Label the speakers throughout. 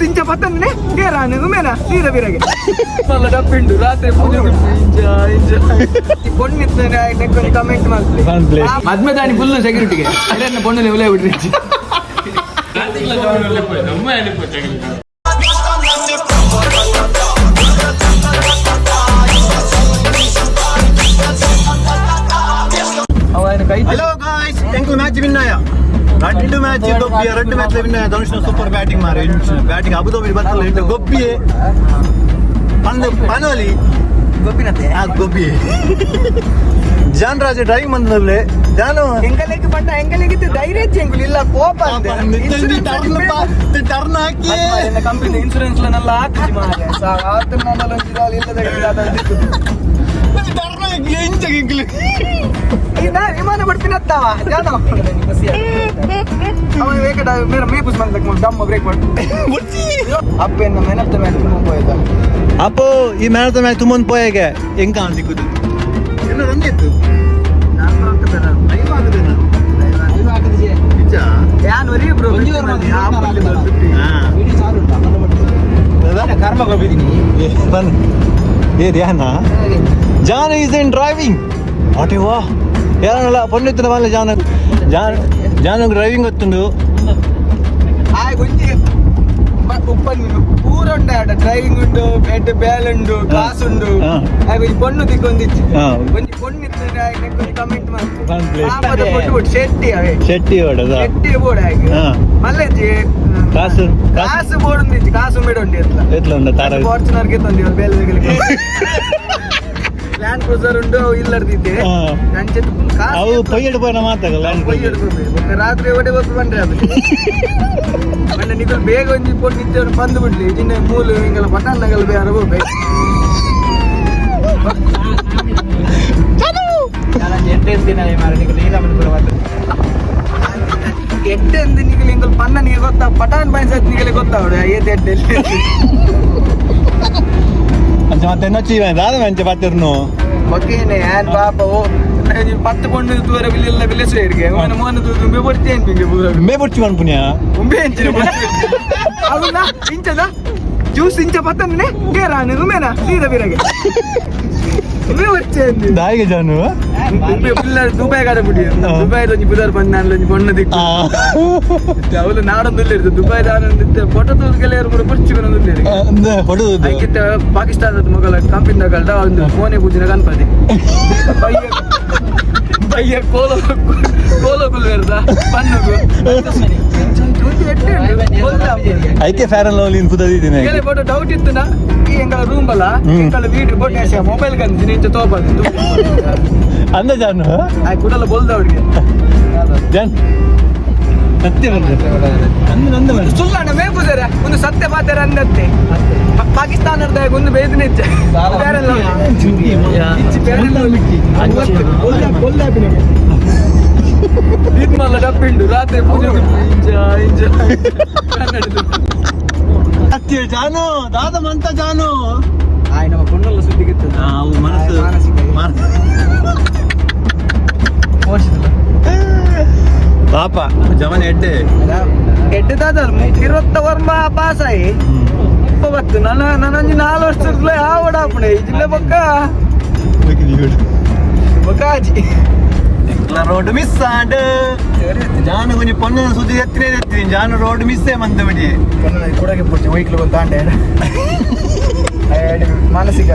Speaker 1: Juice ಇಂಚ ಪತ್ತಂದ್ರೆ ಕೇರಾನೆ ಉಮೇನ ಸೀರೆ ಬಿರಗೆ ಡಪ್ಪಿಂಡು ರಾತ್ರಿ ಪೊಣ್ಣಿತ್ತು ಕಮೆಂಟ್ ಮಾಡ್ಲಿ ಮದ್ಮೆ ದಾನಿ ಫುಲ್ ಸೆಕ್ಯೂರಿಟಿಗೆ ಪೊಣ್ಣಲ್ಲಿ ಉಲೇ ಬಿಡ್ರಿ
Speaker 2: హలో గాయ్స్ ఎంకు మ్యాచ్ విన్ అయ్యా రెండు మ్యాచ్ గొబ్బియ రెండు మ్యాచ్ విన్ అయ్యా ధనుష్ సూపర్ బ్యాటింగ్ మారే బ్యాటింగ్ అబుదాబి బత్తలు ఇట్లా గొబ్బియే ಪನೋಲಿ
Speaker 1: ಗೊಬ್ಬಿನತ್ತೆ
Speaker 2: ಗೊಬ್ಬಿ ಜಾನ್ ರಾಜ ಡ್ರೈವಿಂಗ್ ಬಂದಲ್ಲೇ ಜಾನು
Speaker 1: ಎಂಗಲೆಗೆ ಬಂದ ಎಂಗಲೆಗಿತ್ತು ಧೈರ್ಯ ಎಂಗುಲು ಇಲ್ಲ ಕೋಪ
Speaker 2: ಟರ್ನ್ ಹಾಕಿ
Speaker 1: ಕಂಪನಿ ಇನ್ಶೂರೆನ್ಸ್ ನೆಲ್ಲ ಹಾಕಿ ಮಾರೆ ಆತ ನಮ್ಮಲ್ಲಿ ಒಂದಿದಾಲ್ ಇಲ್ಲದ ಈಗ ವಿಮಾನ ಬಿಡ್ತೀನತ್ತಾವ ಜಾನು ಅವ ವೇಕಟ ಮೇರ ಮೇಪುಸ್ ಬಂದಕ್ಕೆ ದಮ್ಮ ಬ್ರೇಕ್ ಮಾಡಿ ಅಪ್ಪ ಎನ್ನ ಮೆನಪ್ತ ಮೇಲೆ ತುಂಬ ಹೋಯ್ತಾ
Speaker 2: ಅಪ್ಪೋ ಈ ಮ್ಯಾಚ್ ಮ್ಯಾಚ್ ತುಂಬೊಂದು ಪೋಯಾಗೆ ಹೆಂಗ ಅಂತಿಕ್ಕದು ಎಲ್ಲ ರಂಗಿತ್ತು
Speaker 1: ಕರ್ಮ ಹೋಗಿದ್ದೀನಿ
Speaker 2: ಜಾನ್ ಈಸ್ ಇನ್ ಡ್ರೈವಿಂಗ್ ಆಟೆ ವಾ ಯಾರಲ್ಲ ಪಂಡಿತನ ಮೇಲೆ ಜಾನ್ ಡ್ರೈವಿಂಗ್ ಗೊತ್ತುಂಡು
Speaker 1: ಊರುಂಡ ಡ್ರೈವಿಂಗ್ ಉಂಡು ಬೆಡ್ ಬೇಲ್ ಉಂಡು ಕ್ಲಾಸ್ ಉಂಡು ಪೊಣ್ಣು ದಿಕ್ಕೊಂದಿಚ್ಚು ಒಂಜಿ ಪೊಣ್ಣಿತ್ತು ಕಮೆಂಟ್ ಮಾಡ್ತು ಶೆಟ್ಟಿ ಅವೇ
Speaker 2: ಶೆಟ್ಟಿ
Speaker 1: ಶೆಟ್ಟಿ ಬೋರ್ಡ್ ಹಾಗೆ ಮಲ್ಲೆಜ್ಜಿ ಕಾಸು ಬೋರ್ಡ್ ಉಂದಿಚ್ಚು ಕಾಸು ಮೇಡ ಉಂಡಿ ಎತ್ಲ ಫಾರ್ಚುನರ್ ಗೆತ್ತೊಂದಿ ಬೇಲೆ ಲ್ಯಾಂಡ್ ಕ್ರೂಸರ್ ಉಂಡು ಇಲ್ಲರ್ದಿದ್ದೆ
Speaker 2: ಅವು ಪೈಯಡ್ ಪೋಯ್ನ ಮಾತಾಗಲ್ಲ
Speaker 1: ರಾತ್ರಿ ಒಡೆ ಹೋಗಿ ಬಂದ್ರೆ ಅದು ಮೊನ್ನೆ ನೀವು ಬೇಗ ಒಂಜಿ ಪೊಟ್ಟು ನಿಂತು ಬಂದು ಬಿಡ್ಲಿ ಚಿನ್ನ ಮೂಲು ಹಿಂಗೆಲ್ಲ ಪಟಾನ್ನಾಗೆಲ್ಲ ಬೇರೆ ಹೋಗ್ಬೇಕು ಎಡ್ಡೆಂದು ನಿಗಲಿ ಹಿಂಗಲ್ ಪನ್ನ ನಿಗೆ ಗೊತ್ತಾ ಪಟಾನ್ ಬಾಯ್ಸತ್ ನಿಗಲಿ ಗೊತ್ತಾವಡ ಏತ್ ಎಡ್ಡೆಲ್ಲಿ
Speaker 2: ಮತ್ತೆ ನಚ್ಚಿ ದಾದ ಮೆಂಚೆ ಬತ್ತಿರ್ನು
Speaker 1: ಬಗ್ಗೇನೆ ಏನ್ ಪಾಪ ಪತ್ತು ಕೊಂಡು ದೂರ ಬಿಲ್ಲ ಬಿಲ್ಲೆಸೇರಿಗೆ ಮೋನ ದೂರ ಉಂಬೆ ಬರ್ತೇನೆ ಪಿಂಗೆ
Speaker 2: ಉಂಬೆ ಬರ್ಚಿ ಮನ್ಪುಣ್ಯ
Speaker 1: ಉಂಬೆ ಹೆಂಚಿನ ಅದನ್ನ ಇಂಚದ ಜ್ಯೂಸ್ ಇಂಚ ಪತ್ತಂದ್ರೆ ಕೇರಾನೆ ಉಮೇನ ಸೀರೆ ಬಿರಗೆ ಉಂಬೆ ಬರ್ಚೇನೆ
Speaker 2: ದಾಯಿಗೆ ಜಾನು
Speaker 1: ಉಂಬೆ ಬಿಲ್ಲ ದುಬೈ ಕಾಡ ಬಿಡಿ ದುಬೈ ಒಂಜಿ ಬುಧವಾರ ಬಂದ ನಾನು ಒಂಜಿ ಬಣ್ಣ ದಿಕ್ಕು ಅವಳು ನಾಡೊಂದು ಇರ್ತದೆ ದುಬೈ ದಾನ ಫೋಟೋ ತೋರಿಗೆಲ್ಲ ಕೂಡ ಪಡಿಸಿಕೊಂಡು ಪಾಕಿಸ್ತಾನದ ಮಗಳ ಕಂಪನಿಗಳ ಒಂದು ಫೋನೆ ಪೂಜಿನ ಗಣಪತಿ ಬಯ್ಯ ಕೋಲಗುಲ್ ಬೇರ್ದ ಪನ್ನಗು
Speaker 2: ಐಕೆ ಫ್ಯಾರನ್ ಲವ್ಲಿ ಪುದದಿದ್ದೀನಿ
Speaker 1: ಫೋಟೋ ಡೌಟ್ ಇತ್ತು ನಾ ಈ ಎಂಗಳ ರೂಮ್ ಅಲ್ಲ ಎಂಗಳ ವೀಡಿಯೋ ಫೋಟೋ ಮೊಬೈಲ್ ಕಂದು ನಿಂಚ ತೋಬಾರ್ದು
Speaker 2: ಅಂದ ಜಾನು
Speaker 1: ಕೂಡಲ್ಲ ಬೋಲ್ದ ಅವ್ರಿಗೆ
Speaker 2: ಜಾನ್ ಸತ್ಯ ಬಂದ್ರೆ
Speaker 1: ಸುಳ್ಳಣ್ಣ ಮೇಪುದಾರೆ ಒಂದು ಸತ್ಯ ಪಾತ್ರ ಅಂದತ್ತೆ ಪಾಕಿಸ್ತಾನದ ಒಂದು ಬೇದನೆ ಇದ್ಮಲ್ಲ ಡಪ್ಪಿಂಡು ರಾತ್ರಿ
Speaker 2: ಸತ್ಯ ಜಾನು ದಾದ ಮಂತ ಜಾನು
Speaker 1: ನಮ್ಮ ಪೊಣ್ಣಲ್ಲ ಸುದ್ದಿಗಿತ್ತು
Speaker 2: ಪಾಪ ಜಮನ್
Speaker 1: ಎಡ್ಡೆ ದಾದಲ್ 20 ವರ್ಮ ಪಾಸಾಯಿ ಬತ್ತು ನನಂಜಿ 4 ವರ್ಷದ ಆವಡಾಪಣೆ ಇಜಿಲ್ಲೆ ಬೊಕ್ಕಾಜಿ
Speaker 2: ರೋಡ್ ಮಿಸ್ ಆಂಡ್ ಜಾನು ಕೊಂಚ ಪೊನ್ನ ಸುದ್ದಿ ಎತ್ತೀನಿ ಜಾನು ರೋಡ್ ಮಿಸ್ಸೇ ಮಂತ ಬಿಡಿ
Speaker 1: ಕೂಡಗೆ ಪುಟ್ಟಿ ವೈಕ್ಲು ಗೊತ್ತಾಂಡೆ ಮಾನಸಿಕ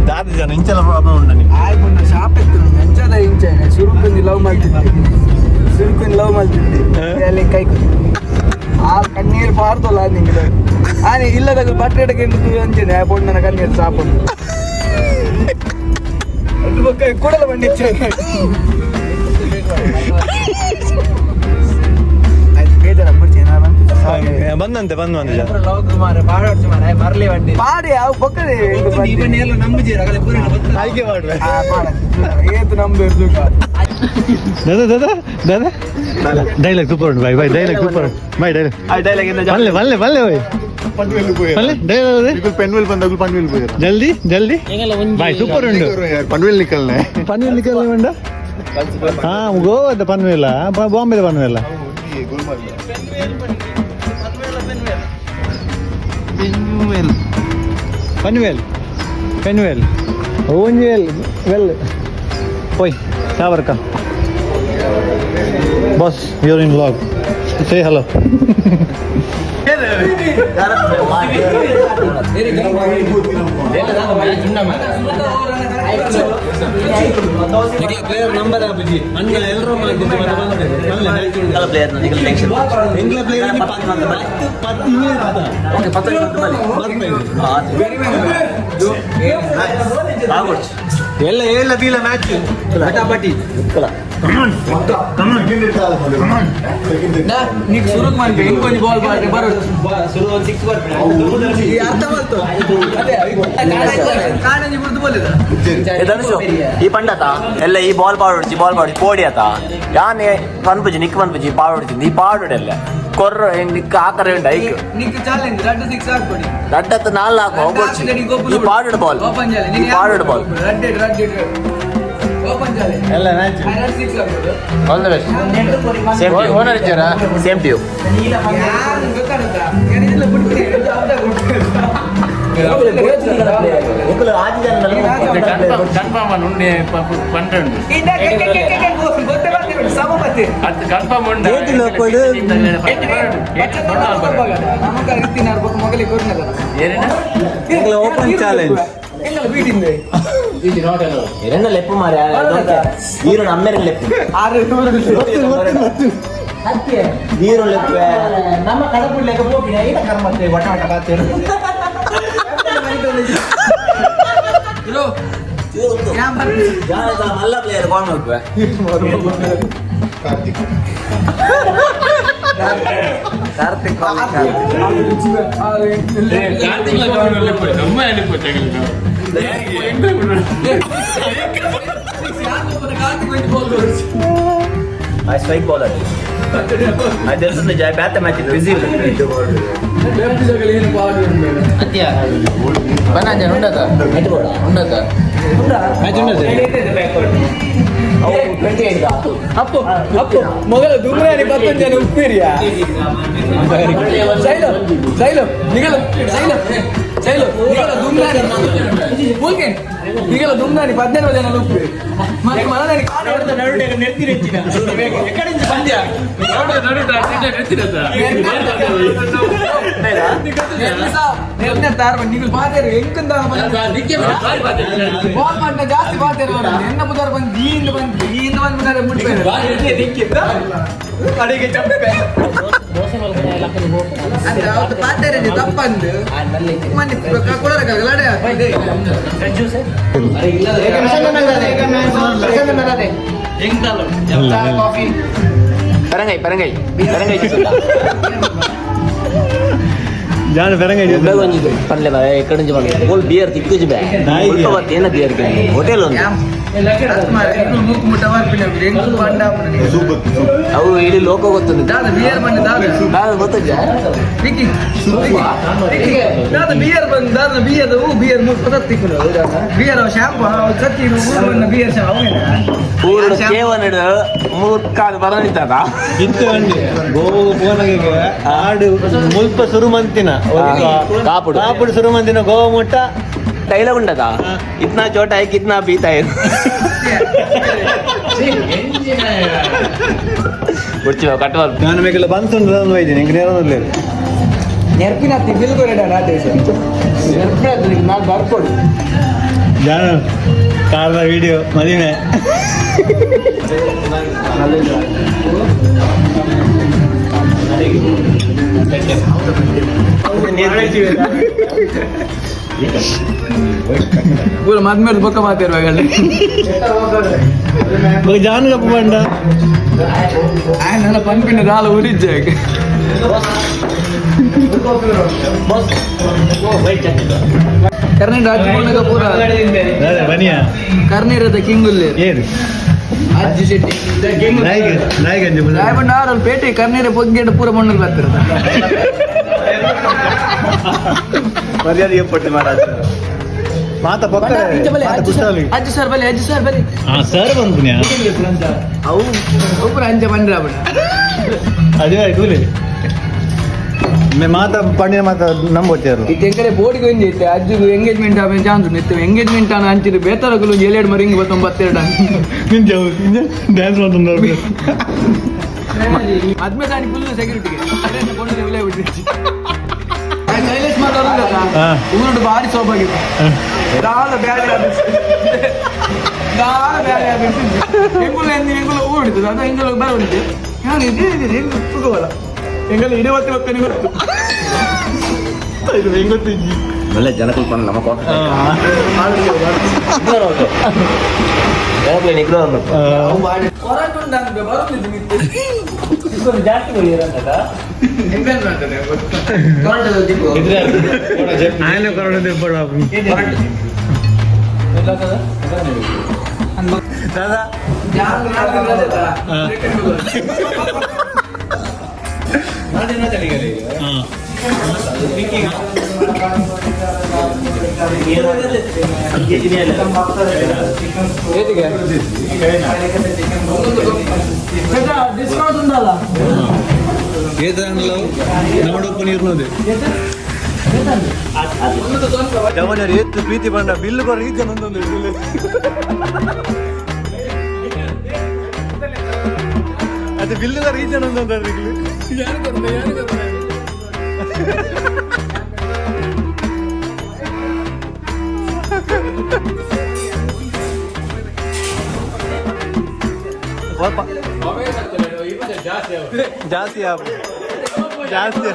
Speaker 2: ದಾದ ಜನ ಇಂಚೆಲ್ಲ ಪ್ರಾಬ್ಲಮ್ ಉಂಟು ನನಗೆ
Speaker 1: ಆಯ್ತು ಶಾಪ್ ಇತ್ತು ಎಂಚದ ಇಂಚೆ ಸುರುಕಂದು ಲವ್ ಮಾಡ್ತಿದ್ದೆ ಅಲ್ಲಿ ಕೈ ಆ ಕಣ್ಣೀರು ಪಾರ್ದಲ್ಲ ನಿಂಗೆ ಆನೆ ಇಲ್ಲದಾಗ ಬಟ್ಟೆ ಅಂಚೇನೆ ಆ ಪೊಣ್ಣನ ಕಣ್ಣೀರು ಸಾಪು ಕೂಡಲ ಬಂದಿಚ್ಚೆ ಬೇಜಾರ
Speaker 2: ಬಂದಂತೆ
Speaker 1: ಮರಳಿ ಬಂಡಿ ಪಾಡಿ ಅವು ಬೊಕ್ಕದೆ
Speaker 2: ಆಯ್ಕೆ ಮಾಡ್ರೆ
Speaker 1: ಏತು ನಮ್ದು
Speaker 2: ದಾದಾ ಡೈಲಾಗ್ ಸೂಪರ್ ಉಂಟು by dialogue super by dialogue ಬಲ್ಲೆ ಬೈ
Speaker 3: पनवेल बंदा पनवेल
Speaker 2: जल्दी भाई सुपर उंडु
Speaker 3: पनवेल निकलने
Speaker 2: मंडा हाँ गोवा पनवेल बॉम्बे पनवेल ಪೆನ್ವೆಲ್ ಒಂಜಿ ವೆಲ್ ಓಯ್ ಸಾವರ್ಕ ಬಾಸ್ ಯೂರ್ ಇನ್ ವ್ಲಾಗ್ ಸೇ ಹಲೋ ಎಲ್ಲ ಎಲ್ಲ ಬೀಲ ಮ್ಯಾಚ್ ಬಟಾಬಟಿ
Speaker 1: నీకు సురుకు మనకి ఇంకొంచెం బాల్ పడితే బరోచ్చు సురుకు 6 పడుతుంది ఈ అర్థం అవుతుంది అదే ಕಾಣಂಜಿ ಬಿಡ್ದು ಬೋಲಿದ
Speaker 4: ಧನುಷು ಈ ಪಂಡತ ಎಲ್ಲ ಈ ಬಾಲ್ ಪಾಡೊಡ್ಚಿ ಕೋಡಿ ಆತ ಯಾನೆ ಪನ್ಪುಜಿ ನಿಕ್ ಪನ್ಪುಜಿ ಪಾಡೊಡ್ಚಿಂది ಈ ಪಾಡೊಡೆಲ್ಲ ಕೊರ್ರ ನಿಕ್ ಆಕರೆ ಉಂಡ ಐಕ್
Speaker 1: ನಿಕ್ ಚಾಲೆಂಜ್ ರಡ್ಡ 6 ಹಾಕ್ಕೊಡಿ
Speaker 4: ರಡ್ಡತ 4 ಹಾಕೋ ಹೋಗ್ಬಿಡ್ಚಿ ಈ ಪಾಡೊಡ ಬಾಲ್
Speaker 1: ಓಪನ್ ಜಾಲೆ
Speaker 4: ಈ ಪಾಡೊಡ ಬಾಲ್
Speaker 1: ರಡ್ಡ ಓಪನ್ ಜಾಲೆ
Speaker 2: ಎಲ್ಲ ಮ್ಯಾಚ್
Speaker 1: 6 ಹಾಕ್ಕೊಡು
Speaker 4: all the best same to owner ಇದ್ದಾರಾ ಸೇಮ್ ಟು ಯು
Speaker 1: ಯಾರು ಗೊತ್ತಾಗುತ್ತಾ ಏನಿಲ್ಲ ಬಿಡ್ತೀನಿ
Speaker 5: ಕನ್ಫರ್ಮ್ ಉಂಡೆ ಪಂಡ್ರೆ
Speaker 2: ಓಪನ್ ಚಾಲೆಂಜ್
Speaker 4: ಎರಡ ಲೆಪ್ಪು ಮಾರ ಹೀರೋ ನಮ್ಮೆರ ಲೆಪ್ಪು ಹೀರೋ ಲೆಪ್ಪು
Speaker 1: ನಮ್ಮ ಕಡಪುಡ್ಲೆಕ್ಕ ಹೋಗಿ ಐದ ಕರ್ಮತ್ತೆ ವಟ ವಟ ಬಾತೇರು
Speaker 4: ಮಲ್ಲ ಪ್ಲೇಯರ್ ಕಾಣ್ ಹೋಗ್ವೆ Karthik I strike bowler. I just bat the match busy. Atya. Banana undada. Undada. Match undada. Oh, 28 ga.
Speaker 1: Appu ಮೊದಲ ದುಮ್ರಾನಿ 10 ಜನ ಉಪ್ಪಿರಿಯಾ ಸೈಲು ನಿಗಲ ದುಮ್ರಾನಿ ಓಕೆ ನಿಗಲ ದುಮ್ರಾನಿ 17 ಜನ ಉಪ್ಪಿರಿ ಮತ್ತೆ ಮನದಾನಿ ಕಾಲ ಹೊಡೆದ ನಡುವೆ ನೆತ್ತಿರೆಚ್ಚಿನ ಎಕಡೆಂದ ಪಂದ್ಯ ನೀವು ಪಾತೇರು ಎಂಕಂದ ಬಾಲ್ ಮಾಡ್ನ ಜಾಸ್ತಿ ಪಾತೇರು ಎನ್ನ ಬುಧಾರ ಬಂದು ಈಯಿಂದ ಬಂದು ಮುಟ್ಬೇಕು ಅಡಿಗೆ ಚಪ್ಪೆ ಅಂದ್ರೆ ಅವತ್ತು ಪಾತೇರೆ ತಪ್ಪಂದು ಮನೆ ಕೊಡೋಕ್ಕಾಗಲ್ಲ
Speaker 4: ಪರಂಗೈ
Speaker 2: ಜಾನ ಪರಂಗೈ
Speaker 4: ಪನ್ಲೆ ಬಾ ಎಕಡೆ ಬೋಲ್ ಬಿಯರ್ ತಿಕ್ಕುಜಿ ಬಾ ಏನ ಬಿಯರ್ ಹೋಟೆಲ್ ಒಂದು ಅವು ಇಡೀ ಲೋಕ ಗೊತ್ತುಂಟು
Speaker 1: ಬಿಯರ್ ಬಂದು
Speaker 4: ದಾದ ಗೊತ್ತಜ್ಜ
Speaker 1: ಬಿಯರ್ ಬಂದು ದಾದ ಬಿಯರ್ ಬಿಯರ್ ಬಿಯರ್ ಶಾಂಪು ಸತ್ತಿ ಬಿಯರ್
Speaker 4: ಊರು ಕೇವಲ ಮೂರ್ಕಾದ ಬರನಿತ್ತದ
Speaker 2: ಇತ್ತು ಅಂಡಿ ಗೋವು ಬೋನಗೆ ಆಡು ಮುಲ್ಪ ಸುರುಮಂತಿನ ಕಾಪುಡು ಸುರುಮಂತಿನ ಗೋವ ಮುಟ್ಟ
Speaker 4: ಡೈಲಾಗ್ ಉಂಟದ ಇತ್ನಾ ಚೋಟ ಆಯ್ಕೆ ಇತ್ನಾ ಬೀತಾ ಇರು ಬಿಡ್ತೀವ ಕಟ್ಟವಲ್
Speaker 2: ನಾನು ಮೇಕೆಲ್ಲ ಬಂತುಂಟು ನಾನು ಒಯ್ದೀನಿ ಇಂಕ ನೇರದಲ್ಲಿ
Speaker 1: ನೆರ್ಪಿನ ಬಿಲ್ಗೊರೆಡ ನಾನು ಬರ್ಕೊಡು
Speaker 2: ಜಾನ ಕಾರದ ವಿಡಿಯೋ ಮದುವೆ
Speaker 1: ಪೂರ ಮದ್ಮೇಲೆ ಬೊಕ್ಕ ಮಾತಾಡುವಾಗಲ್ಲ
Speaker 2: ಜಾನ್ ಕಪ್ಪ ಬಂಡ
Speaker 1: ನನ್ನ ಪಂಪಿನ ದಾಲ ಉರಿಜ್ಜಾಗ ಕರ್ನಾಟಕ ರಾಜ್ಯ ಪೂರ
Speaker 2: ಬನಿಯಾ
Speaker 1: ಕರ್ನೀರದ ಕಿಂಗುಲ್ಲೆ
Speaker 2: ಏನು
Speaker 1: ಅಜ್ಜಿ ಶೆಟ್ಟಿ
Speaker 2: ನಾಯಿಗಂಜಿ
Speaker 1: ರಾಯಬಂಡ ಆರಲ್ಲಿ ಪೇಟೆ ಕರ್ನೀರ ಪೊಗ್ಗೆಟ ಪೂರ ಮಣ್ಣಲ್ಲಿ ಬರ್ತಿರದ
Speaker 2: ಮರ್ಯಾದೆ ಏರ್ಪಟ್ಟು ಮಹಾರಾಜ ಮಾತ ಪಕ್ಕ
Speaker 1: ಅಜ್ಜಿ ಸರ್ ಬಲಿ
Speaker 2: ಸರ್ ಬಂದು
Speaker 1: ಅವು ಒಬ್ಬರು ಅಂಚೆ ಬಂದ್ರೆ
Speaker 2: ಅದೇ ಕೂಲಿ ಮಾತ ಪಂಡಿನ ಮಾತ ನಂಬೋತಿಯರು
Speaker 1: ಎಂಕಡೆ ಬೋಡಿಗೆ ಒಂದು ಇತ್ತೆ ಅಜ್ಜಿಗೂ ಎಂಗೇಜ್ಮೆಂಟ್ ಆಗ ಚಾನ್ಸ್ ಉಂಟು ಎಂಗೇಜ್ಮೆಂಟ್ ಅನ್ನ ಹಂಚಿದ್ರು ಬೇತಾರಗಳು 7 ಮರಿಂಗ್ 32
Speaker 2: ಡ್ಯಾನ್ಸ್ ಮಾಡ್ತಾರೆ
Speaker 1: ಅದ್ಮೇ ತಾನಿ ಫುಲ್ ಸೆಕ್ಯೂರಿಟಿಗೆ ಕೊಂಡಿನ ವಿಲೆ ಬಿಟ್ಟಿರ್ತಿ ಶೈಲೇಶ್ ಮಾಡೋರು ಊರು ಭಾರಿ ಸೋಬಾಗಿತ್ತು ದಾಳ ಬ್ಯಾಳೆ ಎಂಗುಲ ಎಂಗುಲ ಊಡಿತು ಅದು ಎಂಗುಲ ಬರೋದಿದೆ ನಾನು ಹೆಂಗ್ ಸುಖವಲ್ಲ ಎಂಗಲ್ಲ ಇಡವತ್ತು ಹೋಗ್ತಾನೆ ಗೊತ್ತು ಇದು ಹೆಂಗ್ ಗೊತ್ತಿದ್ದಿ
Speaker 4: ಒಳ್ಳೆ ಜನ ಕೂತ್ಕೊಂಡು ನಮ್ಮ ನಿಗ್ರಹ ಜಾಸ್ತಿ
Speaker 2: दादा
Speaker 1: ಡಿಸ್ಕೌಂಟ್ ಉಂಟಲ್ಲ
Speaker 2: നമ്മുടെ ಪನೀರ್ನೋದೆ ಜವನರು ಎತ್ತು ಪ್ರೀತಿ ಬಂಡ ಬಿಲ್ಲು ಬರ ಈಗ ಒಂದೊಂದು ಅದು ಬಿಲ್ಲು ಬರ ಈಜ ಒಂದೊಂದು ಜಾಸ್ತಿ ಜಾಸ್ತಿ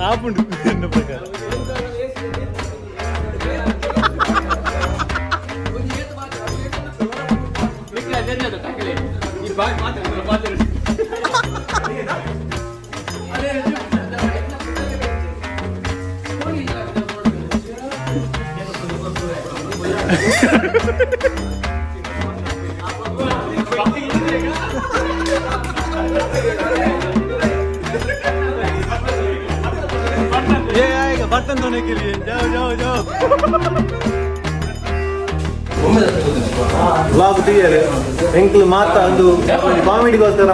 Speaker 2: ಆಪುಂಡು ಎನ್ನ ಪ್ರಕಾರ ये आएगा बर्तन धोने के लिए जाओ जाओ जाओ ಬ್ಲಾಗ್ ತೆಗಿಯಾರೆ ಎಂಕ್ಲು ಮಾತಾ ಒಂದು ಕಾಮಿಡಿಗೋಸ್ಕರ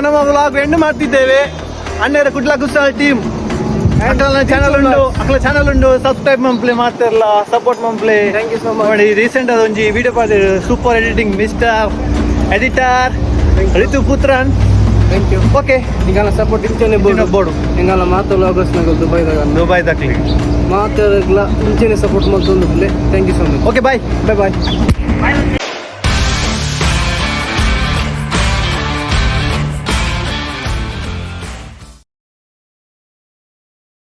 Speaker 2: ನಮ್ಮ ಬ್ಲಾಗ್ ಎಂಡ್ ಮಾಡ್ತಿದ್ದೇವೆ ಅಣ್ಣರ ಕುಡ್ಲ ಗುಸ್ಸಾಲ್ ಟೀಮ್ ಚಾನಲ್ ಉಂಡು ಸಬ್ಸ್ಕ್ರೈಬ್ ಮಂಪ್ಲೆ ಮಾಡ್ತಾರಲ್ಲ ಸಪೋರ್ಟ್ ಮಂಪ್ಲೆ ಥ್ಯಾಂಕ್ ಯು ಸೊ ಮಚ್ ನೋಡಿ ರೀಸೆಂಟ್ ಅದೊಂಜಿ ವಿಡಿಯೋ ಪಾಡಿರು super editing mister editor Ritu Puthran thank you okay ನಿಂಗಲ್ಲ ಸಪೋರ್ಟ್ ಇಂಚನೆ ಬೋರ್ಡು ನಿಂಗಲ್ಲ ಮಾತಲ್ಲ ಆಗಸ್ಟ್ನಾಗ ದುಬೈದಾಗ್ಲಿ ಮಾತಾಡಲ್ಲ ಇಂಚನೆ ಸಪೋರ್ಟ್ ಮಾಡ್ತೊಂದು thank you so much okay bye bye bye